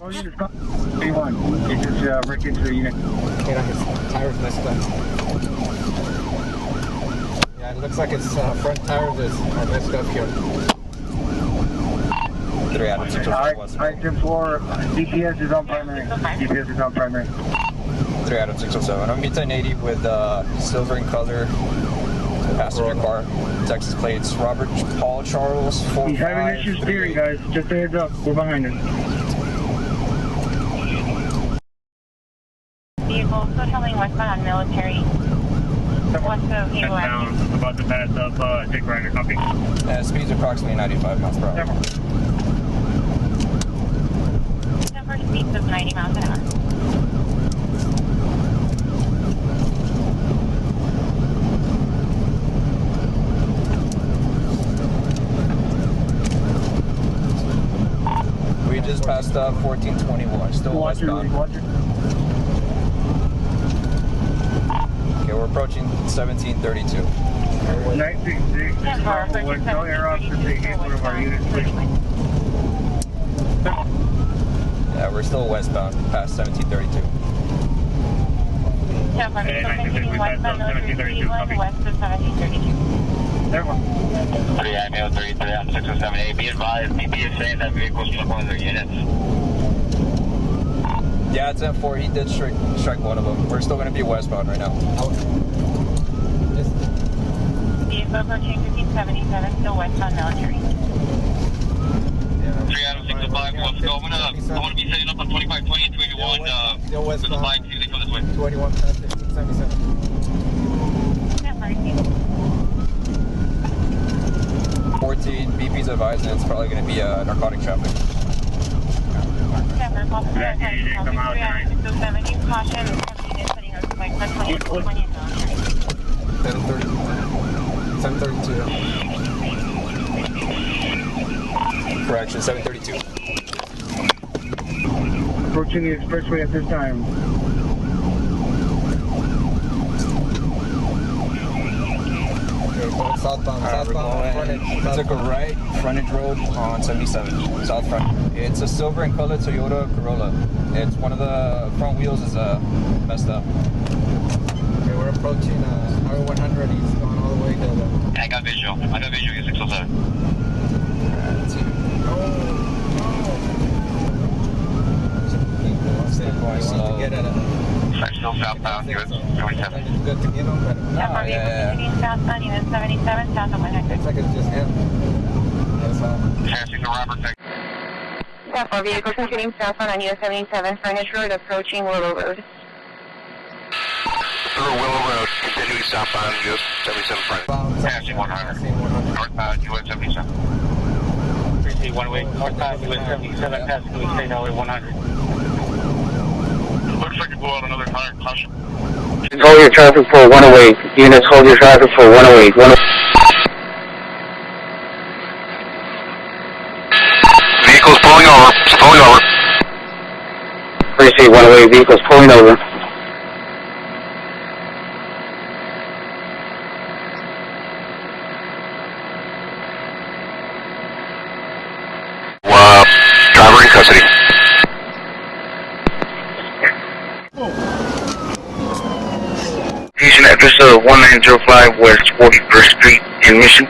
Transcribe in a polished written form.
All units, 21. It's just wrecked into the unit. Okay, his tires messed up. Yeah, it looks like his front tires are messed up here. 3 out of 6 Alright, 10-4, DPS is on primary. DPS is on primary. 3 out of 607. I'm meet 1080 with silver in color, passenger car, Texas plates, Robert Paul Charles, 4538. He's having issues steering, guys. Just a heads up. We're behind him. Vehicle still traveling westbound on Military. What's the vehicle at? About to pass up, take right, copy. Speed's approximately 95 miles per hour. Number speeds of 90 miles an hour. We just passed 1421, still westbound. Okay, we're approaching 1732. 966, no air off to take in one of our units, please. Yeah, we're still westbound, past 1732. Yeah, westbound Military west of 1732. There one. 3I Mail 33 on 607A. Be advised, BP is saying that vehicle struck one of their units. Yeah, it's M4. He did strike one of them. We're still going to be westbound right now. Vehicle approaching 1577, still westbound Military. 3 out of 605, let's go. I'm gonna be setting up on 2520 and 281. Still with the westbound. bike, see if they come this way. 21 past 1577. Yeah, Marcy. 14, BP's advising it's probably going to be narcotic traffic. Denver, call for come out 607, you caution, units setting up by 2020 and Military. 732. Correction, 732. Approaching the expressway at this time. Southbound frontage. We took a right frontage road on 77, south front. It's a silver in color Toyota Corolla. It's one of the front wheels is messed up. Okay, we're approaching Highway 100. He's going all the way to the... Yeah, I got visual. I got visual, you 607. Slow. Get at it. I'm still southbound, US 27. Good to get him, but Southbound, unit 77, south of 100. looks like it's just him. That's all. Passing the Robert Tech. Yeah, 4 vehicles continuing southbound on US 77, frontage road approaching Willow Road. Through Willow Road, continuing southbound, US 77 front. Passing 100. Northbound, US 77. 3C108, northbound, US 77, passing US State Highway 100. Looks like you blew out another tire, caution. Hold your traffic for 108. Units, hold your traffic for 108. Vehicle's pulling over. It's pulling over. 3C 108, vehicles pulling over. Driver in custody. Patient address 1905 West 41st Street in Mission.